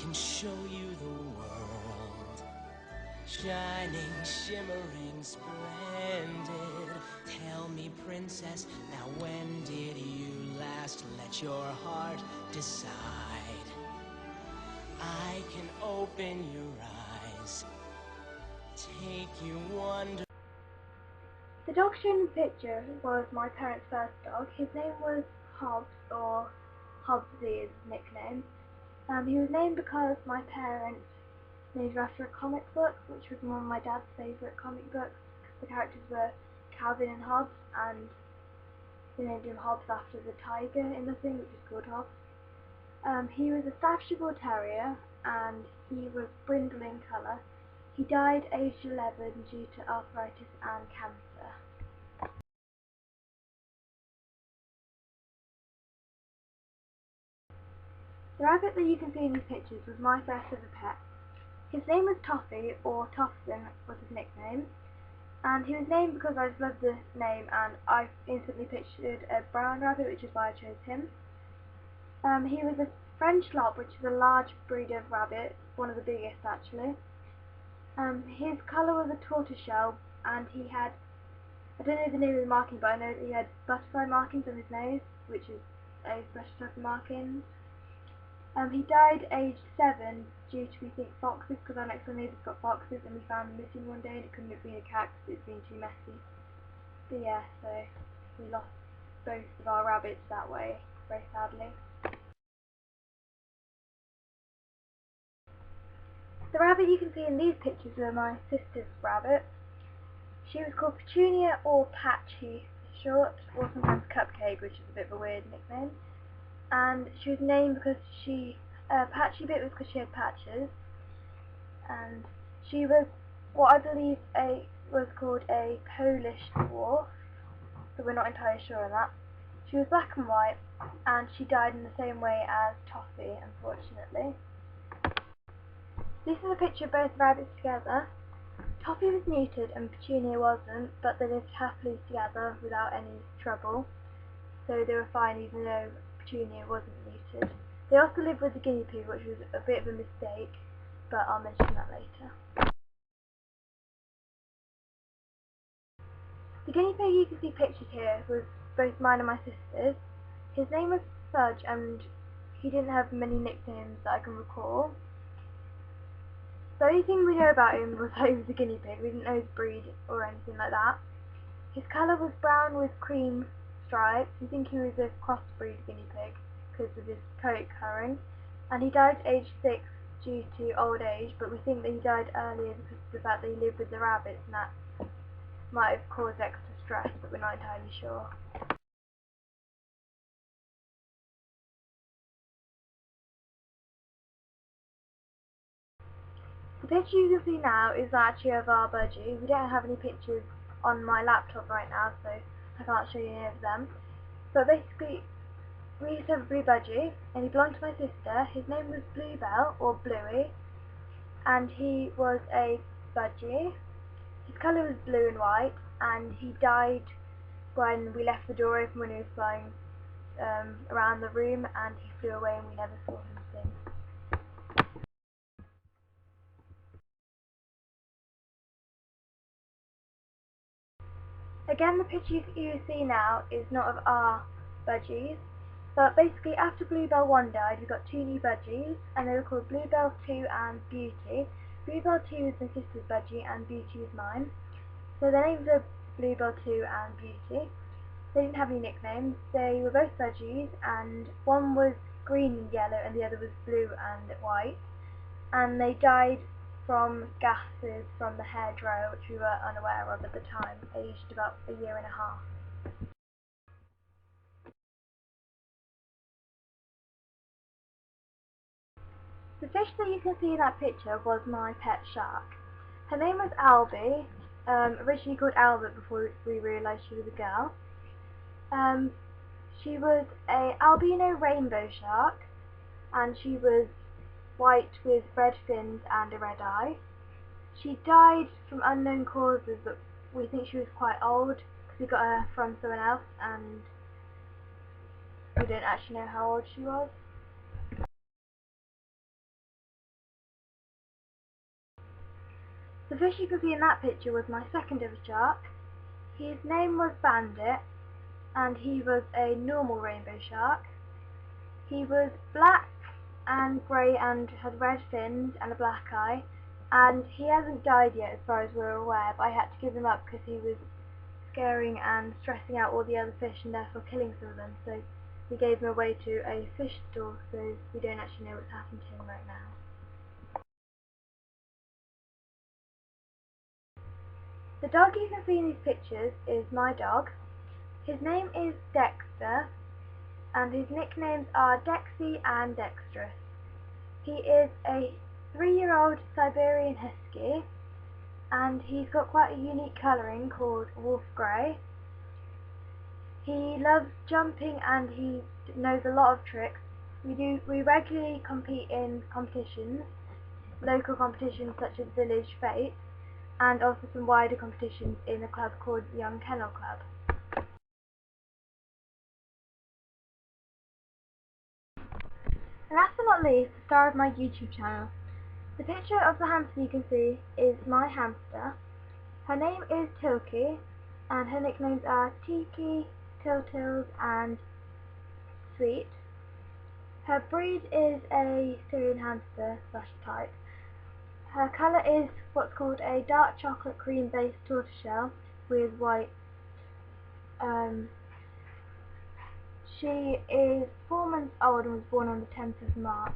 can show you the world. Shining, shimmering, splendid. Tell me, princess, now when did you last let your heart decide? I can open your eyes, take you wonder. The dog shown in the picture was my parents' first dog. His name was Hobbs, or Hobbsy is his nickname. He was named because my parents named him after a comic book, which was one of my dad's favourite comic books. The characters were Calvin and Hobbes, and they named him Hobbs after the tiger in the thing, which is called Hobbs. He was a Staffordshire Terrier, and he was brindle in colour. He died aged 11 due to arthritis and cancer. The rabbit that you can see in these pictures was my first ever pet. His name was Toffee, or Toffson was his nickname, and he was named because I just loved the name, and I instantly pictured a brown rabbit, which is why I chose him. He was a French Lop, which is a large breed of rabbit, one of the biggest actually. His colour was a tortoiseshell, and he had, I don't know the name of the marking, but I know that he had butterfly markings on his nose, which is a special type of markings. He died aged 7 due to, we think, foxes, because our next door neighbour's got foxes and we found him missing one day and it couldn't have been a cat because it's been too messy. But yeah, so we lost both of our rabbits that way, very sadly. The rabbit you can see in these pictures are my sister's rabbits. She was called Petunia, or Patchy for short, or sometimes Cupcake, which is a bit of a weird nickname. And she was named because Patchy bit was because she had patches, and she was what I believe was called a Polish dwarf, but we're not entirely sure on that. She was black and white, and she died in the same way as Toffee, unfortunately. This is a picture of both rabbits together. Toffee was neutered and Petunia wasn't, but they lived happily together without any trouble, so they were fine even though Petunia wasn't neutered. They also lived with the guinea pig, which was a bit of a mistake, but I'll mention that later. The guinea pig you can see pictured here was both mine and my sister's. His name was Fudge, and he didn't have many nicknames that I can recall. The only thing we know about him was that he was a guinea pig. We didn't know his breed or anything like that. His colour was brown with cream stripes. We think he was a crossbreed guinea pig because of his coat colouring, and he died aged 6 due to old age, but we think that he died earlier because of the fact that he lived with the rabbits, and that might have caused extra stress, but we're not entirely sure. The picture you can see now is actually of our budgie. We don't have any pictures on my laptop right now, so I can't show you any of them. But basically, we used to have a blue budgie, and he belonged to my sister. His name was Bluebell, or Bluey, and he was a budgie. His colour was blue and white, and he died when we left the door open when he was flying around the room, and he flew away and we never saw him since. Again, the picture you see now is not of our budgies, but basically after Bluebell 1 died, we got 2 new budgies, and they were called Bluebell 2 and Beauty. Bluebell 2 is my sister's budgie and Beauty is mine. So their names are Bluebell 2 and Beauty. They didn't have any nicknames. They were both budgies, and one was green and yellow and the other was blue and white. And they died from gases from the hairdryer, which we were unaware of at the time, aged about 1.5 years. The fish that you can see in that picture was my pet shark. Her name was Albie, originally called Albert before we realised she was a girl. She was a albino rainbow shark, and she was white with red fins and a red eye. She died from unknown causes, but we think she was quite old because we got her from someone else and we don't actually know how old she was. The fish you can see in that picture was my second ever shark. His name was Bandit, and he was a normal rainbow shark. He was black and grey and had red fins and a black eye, and he hasn't died yet as far as we're aware, but I had to give him up because he was scaring and stressing out all the other fish and therefore killing some of them, so we gave him away to a fish store, so we don't actually know what's happened to him right now. The dog you can see in these pictures is my dog. His name is Dexter, and his nicknames are Dexy and Dexterous. He is a 3-year-old Siberian Husky, and he's got quite a unique colouring called wolf grey. He loves jumping and he knows a lot of tricks. We regularly compete in competitions, local competitions such as Village Fate, and also some wider competitions in a club called Young Kennel Club. And last but not least, the star of my YouTube channel. The picture of the hamster you can see is my hamster. Her name is Tilky, and her nicknames are Tiki, Tiltils, and Sweet. Her breed is a Syrian hamster / type. Her colour is what's called a dark chocolate cream based tortoiseshell with white. She is 4 months old and was born on the 10th of March.